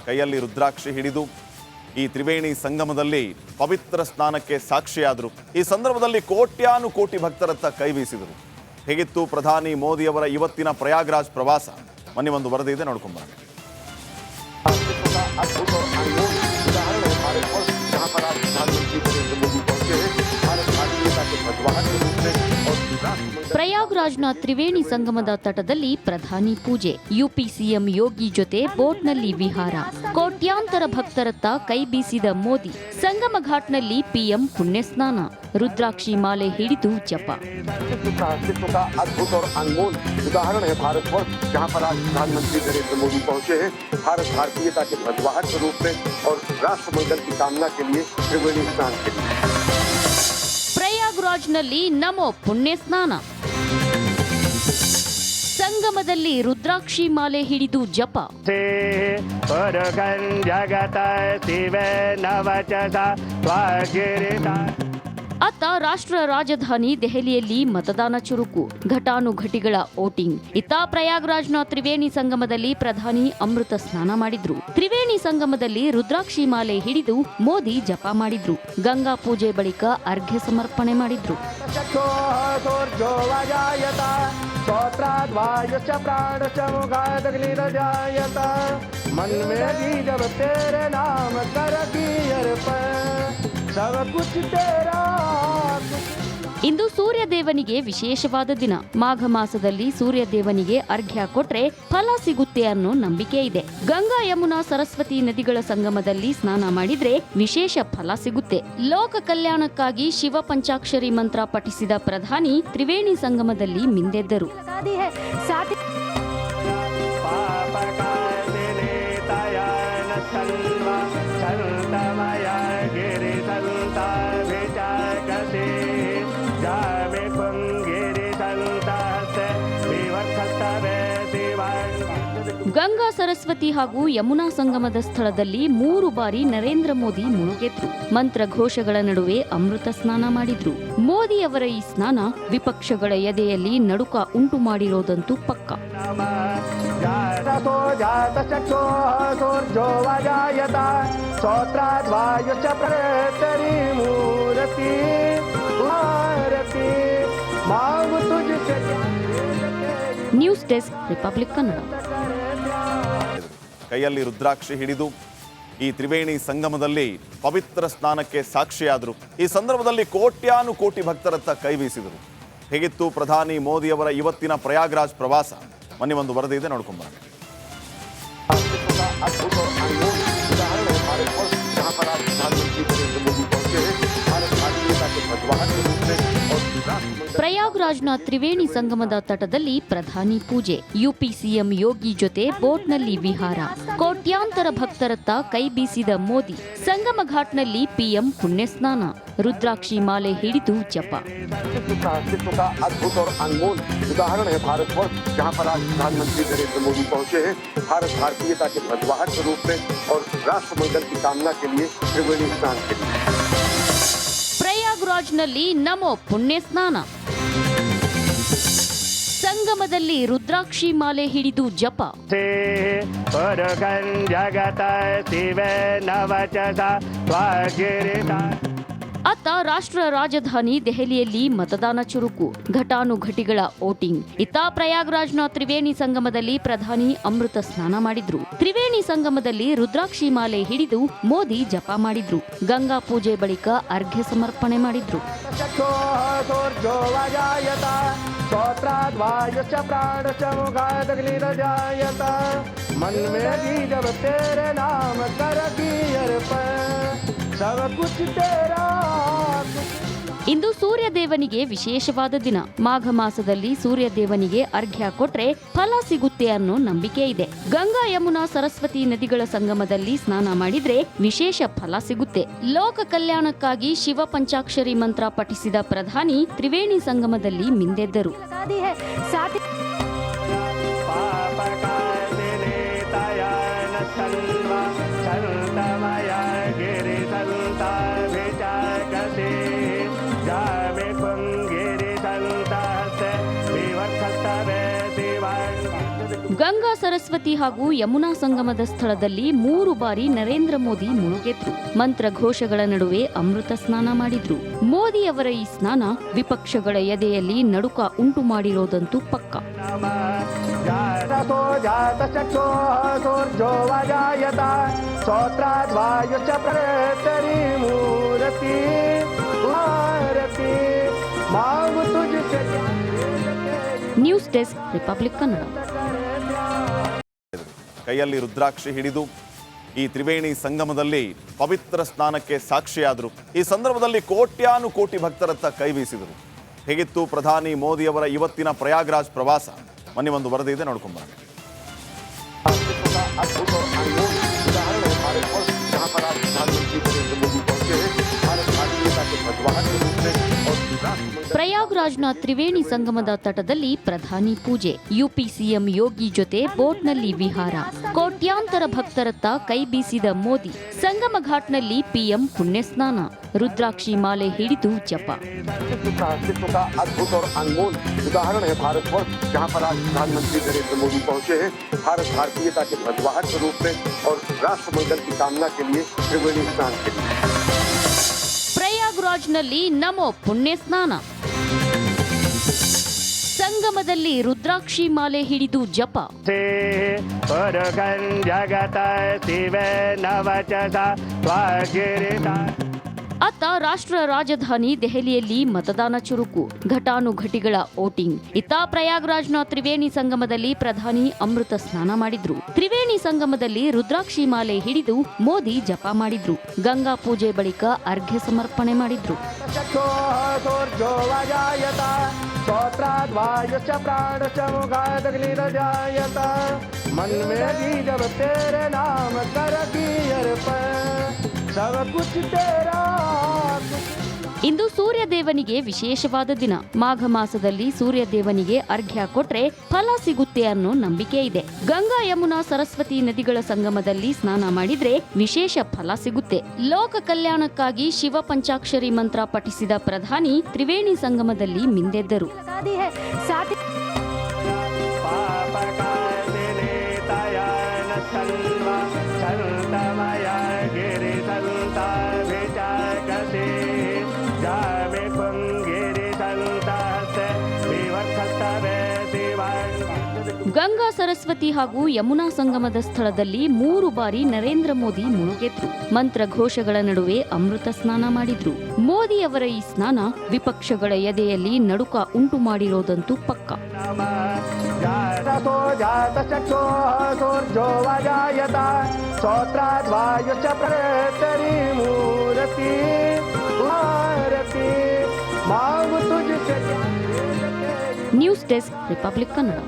ಕೈಯಲ್ಲಿ ರುದ್ರಾಕ್ಷಿ ಹಿಡಿದು ಈ ತ್ರಿವೇಣಿ ಸಂಗಮದಲ್ಲಿ ಪವಿತ್ರ ಸ್ನಾನಕ್ಕೆ ಸಾಕ್ಷಿಯಾದರು. ಈ ಸಂದರ್ಭದಲ್ಲಿ ಕೋಟ್ಯಾನುಕೋಟಿ ಭಕ್ತರತ್ತ ಕೈ ಬೀಸಿದರು. ಹೇಗಿತ್ತು ಪ್ರಧಾನಿ ಮೋದಿಯವರ ಇವತ್ತಿನ ಪ್ರಯಾಗ್ರಾಜ್ ಪ್ರವಾಸ? ಮೊನ್ನೆ ಒಂದು ವರದಿ ಇದೆ, ನೋಡ್ಕೊಂಬರೋಣ. ಪ್ರಯಾಗ್ರಾಜ್ನ ತ್ರಿವೇಣಿ ಸಂಗಮದ ತಟದಲ್ಲಿ ಪ್ರಧಾನಿ ಪೂಜೆ, ಯುಪಿ ಸಿಎಂ ಯೋಗಿ ಜೊತೆ ಬೋಟ್ನಲ್ಲಿ ವಿಹಾರ, ಕೋಟ್ಯಾಂತರ ಭಕ್ತರತ್ತ ಕೈ ಬೀಸಿದ ಮೋದಿ, ಸಂಗಮ ಘಾಟ್ನಲ್ಲಿ ಪಿಎಂ ಪುಣ್ಯ ಸ್ನಾನ, ರುದ್ರಾಕ್ಷಿ ಮಾಲೆ ಹಿಡಿದು ಜಪ. अद्भुत और अनमोल उदाहरण है भारतवर्ष, जहां पर आज प्रधानमंत्री नरेंद्र मोदी पहुंचे हैं भारत भारतीयता के ध्वजवाहक के रूप में और राष्ट्र मंगल की कामना के लिए त्रिवेणी स्नान के लिए. ಪ್ರಯಾಗ್ರಾಜ್ನಲ್ಲಿ ನಮೋ ಪುಣ್ಯ ಸ್ನಾನ, ಸಂಗಮದಲ್ಲಿ ರುದ್ರಾಕ್ಷಿ ಮಾಲೆ ಹಿಡಿದು ಜಪ. ಅತ್ತ ರಾಷ್ಟ್ರ ರಾಜಧಾನಿ ದೆಹಲಿಯಲ್ಲಿ ಮತದಾನ ಚುರುಕು, ಘಟಾನುಘಟಿಗಳ ವೋಟಿಂಗ್. ಇತ್ತ ಪ್ರಯಾಗ್ರಾಜ್ನ ತ್ರಿವೇಣಿ ಸಂಗಮದಲ್ಲಿ ಪ್ರಧಾನಿ ಅಮೃತ ಸ್ನಾನ ಮಾಡಿದ್ರು. ತ್ರಿವೇಣಿ ಸಂಗಮದಲ್ಲಿ ರುದ್ರಾಕ್ಷಿ ಮಾಲೆ ಹಿಡಿದು ಮೋದಿ ಜಪ ಮಾಡಿದ್ರು. ಗಂಗಾ ಪೂಜೆ ಬಳಿಕ ಅರ್ಘ್ಯ ಸಮರ್ಪಣೆ ಮಾಡಿದ್ರು. ಇಂದು ಸೂರ್ಯದೇವನಿಗೆ ವಿಶೇಷವಾದ ದಿನ. ಮಾಘ ಮಾಸದಲ್ಲಿ ಸೂರ್ಯದೇವನಿಗೆ ಅರ್ಘ್ಯ ಕೊಟ್ರೆ ಫಲ ಸಿಗುತ್ತೆ ಅನ್ನೋ ನಂಬಿಕೆ ಇದೆ. ಗಂಗಾ, ಯಮುನಾ, ಸರಸ್ವತಿ ನದಿಗಳ ಸಂಗಮದಲ್ಲಿ ಸ್ನಾನ ಮಾಡಿದ್ರೆ ವಿಶೇಷ ಫಲ ಸಿಗುತ್ತೆ. ಲೋಕ ಕಲ್ಯಾಣಕ್ಕಾಗಿ ಶಿವ ಪಂಚಾಕ್ಷರಿ ಮಂತ್ರ ಪಠಿಸಿದ ಪ್ರಧಾನಿ ತ್ರಿವೇಣಿ ಸಂಗಮದಲ್ಲಿ ಮಿಂದೆದ್ದರು. ಗಂಗಾ, ಸರಸ್ವತಿ ಹಾಗೂ ಯಮುನಾ ಸಂಗಮದ ಸ್ಥಳದಲ್ಲಿ 3 ಬಾರಿ ನರೇಂದ್ರ ಮೋದಿ ಮುಳುಗೆದ್ರು. ಮಂತ್ರ ಘೋಷಗಳ ನಡುವೆ ಅಮೃತ ಸ್ನಾನ ಮಾಡಿದ್ರು. ಮೋದಿ ಅವರ ಈ ಸ್ನಾನ ವಿಪಕ್ಷಗಳ ಎದೆಯಲ್ಲಿ ನಡುಕ ಉಂಟು ಮಾಡಿರೋದಂತೂ ಪಕ್ಕ. News desk, republic Kannada. ಕೈಯಲ್ಲಿ ರುದ್ರಾಕ್ಷಿ ಹಿಡಿದು ಈ ತ್ರಿವೇಣಿ ಸಂಗಮದಲ್ಲಿ ಪವಿತ್ರ ಸ್ನಾನಕ್ಕೆ ಸಾಕ್ಷಿಯಾದರು. ಈ ಸಂದರ್ಭದಲ್ಲಿ ಕೋಟ್ಯಾನುಕೋಟಿ ಭಕ್ತರತ್ತ ಕೈ ಬೀಸಿದರು. ಹೇಗಿತ್ತು ಪ್ರಧಾನಿ ಮೋದಿಯವರ ಇವತ್ತಿನ ಪ್ರಯಾಗ್ರಾಜ್ ಪ್ರವಾಸ? ಮೊನ್ನೆ ಒಂದು ವರದಿ ಇದೆ, ನೋಡ್ಕೊಂಬರೋಣ. ಪ್ರಯಾಗ್ರಾಜ್ನ ತ್ರಿವೇಣಿ ಸಂಗಮದ ತಟದಲ್ಲಿ ಪ್ರಧಾನಿ ಪೂಜೆ, ಯುಪಿ ಸಿಎಂ ಯೋಗಿ ಜೊತೆ ಬೋಟ್ನಲ್ಲಿ ವಿಹಾರ, ಕೋಟ್ಯಾಂತರ ಭಕ್ತರತ್ತ ಕೈ ಬೀಸಿದ ಮೋದಿ, ಸಂಗಮ ಘಾಟ್ನಲ್ಲಿ ಪಿಎಂ ಪುಣ್ಯ ಸ್ನಾನ, ರುದ್ರಾಕ್ಷಿ ಮಾಲೆ ಹಿಡಿದು ಜಪ. अद्भुत और अनमोल उदाहरण है भारतवर्ष, जहां पर आज प्रधानमंत्री नरेंद्र मोदी पहुंचे हैं भारत भारतीयता के ध्वजवाहक के रूप में और राष्ट्र मंगल की कामना के लिए त्रिवेणी स्नान के लिए. ಪ್ರಯಾಗ್ರಾಜ್ನಲ್ಲಿ ನಮೋ ಪುಣ್ಯ ಸ್ನಾನ, ಸಂಗಮದಲ್ಲಿ ರುದ್ರಾಕ್ಷಿ ಮಾಲೆ ಹಿಡಿದು ಜಪ. ಅತ್ತ ರಾಷ್ಟ್ರ ರಾಜಧಾನಿ ದೆಹಲಿಯಲ್ಲಿ ಮತದಾನ ಚುರುಕು, ಘಟಾನುಘಟಿಗಳ ವೋಟಿಂಗ್. ಇತ್ತ ಪ್ರಯಾಗ್ರಾಜ್ನ ತ್ರಿವೇಣಿ ಸಂಗಮದಲ್ಲಿ ಪ್ರಧಾನಿ ಅಮೃತ ಸ್ನಾನ ಮಾಡಿದ್ರು. ತ್ರಿವೇಣಿ ಸಂಗಮದಲ್ಲಿ ರುದ್ರಾಕ್ಷಿ ಮಾಲೆ ಹಿಡಿದು ಮೋದಿ ಜಪ ಮಾಡಿದ್ರು. ಗಂಗಾ ಪೂಜೆ ಬಳಿಕ ಅರ್ಘ್ಯ ಸಮರ್ಪಣೆ ಮಾಡಿದ್ರು. ಇಂದು ಸೂರ್ಯದೇವನಿಗೆ ವಿಶೇಷವಾದ ದಿನ. ಮಾಘ ಮಾಸದಲ್ಲಿ ಸೂರ್ಯದೇವನಿಗೆ ಅರ್ಘ್ಯ ಕೊಟ್ರೆ ಫಲ ಸಿಗುತ್ತೆ ಅನ್ನೋ ನಂಬಿಕೆ ಇದೆ. ಗಂಗಾ, ಯಮುನಾ, ಸರಸ್ವತಿ ನದಿಗಳ ಸಂಗಮದಲ್ಲಿ ಸ್ನಾನ ಮಾಡಿದ್ರೆ ವಿಶೇಷ ಫಲ ಸಿಗುತ್ತೆ. ಲೋಕ ಕಲ್ಯಾಣಕ್ಕಾಗಿ ಶಿವ ಪಂಚಾಕ್ಷರಿ ಮಂತ್ರ ಪಠಿಸಿದ ಪ್ರಧಾನಿ ತ್ರಿವೇಣಿ ಸಂಗಮದಲ್ಲಿ ಮಿಂದೆದ್ದರು. ಗಂಗಾ, ಸರಸ್ವತಿ ಸರಸ್ವತಿ ಹಾಗೂ ಯಮುನಾ ಸಂಗಮದ ಸ್ಥಳದಲ್ಲಿ 3 ಬಾರಿ ನರೇಂದ್ರ ಮೋದಿ ಮುಳುಗೆದ್ರು. ಮಂತ್ರ ಘೋಷಗಳ ನಡುವೆ ಅಮೃತ ಸ್ನಾನ ಮಾಡಿದ್ರು. ಮೋದಿ ಅವರ ಈ ಸ್ನಾನ ವಿಪಕ್ಷಗಳ ಎದೆಯಲ್ಲಿ ನಡುಕ ಉಂಟು ಮಾಡಿರೋದಂತೂ ಪಕ್ಕ. News desk, republic Kannada. ಕೈಯಲ್ಲಿ ರುದ್ರಾಕ್ಷಿ ಹಿಡಿದು ಈ ತ್ರಿವೇಣಿ ಸಂಗಮದಲ್ಲಿ ಪವಿತ್ರ ಸ್ನಾನಕ್ಕೆ ಸಾಕ್ಷಿಯಾದರು. ಈ ಸಂದರ್ಭದಲ್ಲಿ ಕೋಟ್ಯಾನುಕೋಟಿ ಭಕ್ತರತ್ತ ಕೈ ಬೀಸಿದರು. ಹೇಗಿತ್ತು ಪ್ರಧಾನಿ ಮೋದಿಯವರ ಇವತ್ತಿನ ಪ್ರಯಾಗ್ರಾಜ್ ಪ್ರವಾಸ? ಮೊನ್ನೆ ಒಂದು ವರದಿ ಇದೆ, ನೋಡ್ಕೊಂಬರೋಣ. अद्भुत और अनमोल उदाहरण है भारतवर्ष, जहाँ पर आज प्रधानमंत्री नरेंद्र मोदी पहुंचे हैं. भारत भारतीयता के ध्वजवाहक के रूप में और ಪ್ರಯಾಗ್ರಾಜ್ನ ತ್ರಿವೇಣಿ ಸಂಗಮದ ತಟದಲ್ಲಿ ಪ್ರಧಾನಿ ಪೂಜೆ, ಯುಪಿ ಸಿಎಂ ಯೋಗಿ ಜೊತೆ ಬೋಟ್ನಲ್ಲಿ ವಿಹಾರ, ಕೋಟ್ಯಾಂತರ ಭಕ್ತರತ್ತ ಕೈ ಬೀಸಿದ ಮೋದಿ. ಸಂಗಮ ಘಾಟ್ನಲ್ಲಿ ಪಿಎಂ ಪುಣ್ಯ ಸ್ನಾನ, ರುದ್ರಾಕ್ಷಿ ಮಾಲೆ ಹಿಡಿದು ಜಪ. अस्तित्व का अद्भुत और अनमोल उदाहरण है भारतवर्ष, जहाँ पर आज प्रधानमंत्री नरेंद्र मोदी पहुंचे हैं. भारत भारतीयता के ध्वजवाहक के रूप में और राष्ट्र मंगल की कामना के लिए त्रिवेणी स्नान के लिए ಪ್ರಯಾಗ್ರಾಜ್ನಲ್ಲಿ ನಮೋ ಪುಣ್ಯ ಸ್ನಾನ, ಸಂಗಮದಲ್ಲಿ ರುದ್ರಾಕ್ಷಿ ಮಾಲೆ ಹಿಡಿದು ಜಪ. ಅತ್ತ ರಾಷ್ಟ್ರ ರಾಜಧಾನಿ ದೆಹಲಿಯಲ್ಲಿ ಮತದಾನ ಚುರುಕು, ಘಟಾನುಘಟಿಗಳ ವೋಟಿಂಗ್. ಇತ್ತ ಪ್ರಯಾಗ್ರಾಜ್ನ ತ್ರಿವೇಣಿ ಸಂಗಮದಲ್ಲಿ ಪ್ರಧಾನಿ ಅಮೃತ ಸ್ನಾನ ಮಾಡಿದ್ರು. ತ್ರಿವೇಣಿ ಸಂಗಮದಲ್ಲಿ ರುದ್ರಾಕ್ಷಿ ಮಾಲೆ ಹಿಡಿದು ಮೋದಿ ಜಪ ಮಾಡಿದ್ರು. ಗಂಗಾ ಪೂಜೆ ಬಳಿಕ ಅರ್ಘ್ಯ ಸಮರ್ಪಣೆ ಮಾಡಿದ್ರು. ಇಂದು ಸೂರ್ಯ ದೇವನಿಗೆ ವಿಶೇಷವಾದ ದಿನ. ಮಾಘ ಮಾಸದಲ್ಲಿ ಸೂರ್ಯ ದೇವನಿಗೆ ಅರ್ಘ್ಯ ಕೊಟ್ರೆ ಫಲ ಸಿಗುತ್ತೆ ಅನ್ನೋ ನಂಬಿಕೆ ಇದೆ. ಗಂಗಾ ಯಮುನಾ ಸರಸ್ವತಿ ನದಿಗಳ ಸಂಗಮದಲ್ಲಿ ಸ್ನಾನ ಮಾಡಿದ್ರೆ ವಿಶೇಷ ಫಲ ಸಿಗುತ್ತೆ. ಲೋಕ ಕಲ್ಯಾಣಕ್ಕಾಗಿ ಶಿವ ಪಂಚಾಕ್ಷರಿ ಮಂತ್ರ ಪಠಿಸಿದ ಪ್ರಧಾನಿ ತ್ರಿವೇಣಿ ಸಂಗಮದಲ್ಲಿ ಮಿಂದೆದ್ದರು. ಗಂಗಾ ಸರಸ್ವತಿ ಹಾಗೂ ಯಮುನಾ ಸಂಗಮದ ಸ್ಥಳದಲ್ಲಿ 3 ಬಾರಿ ನರೇಂದ್ರ ಮೋದಿ ಮುಳುಗೆದ್ರು. ಮಂತ್ರ ಘೋಷಗಳ ನಡುವೆ ಅಮೃತ ಸ್ನಾನ ಮಾಡಿದ್ರು. ಮೋದಿ ಅವರ ಈ ಸ್ನಾನ ವಿಪಕ್ಷಗಳ ಎದೆಯಲ್ಲಿ ನಡುಕ ಉಂಟು ಮಾಡಿರೋದಂತೂ ಪಕ್ಕ. News desk, republic Kannada.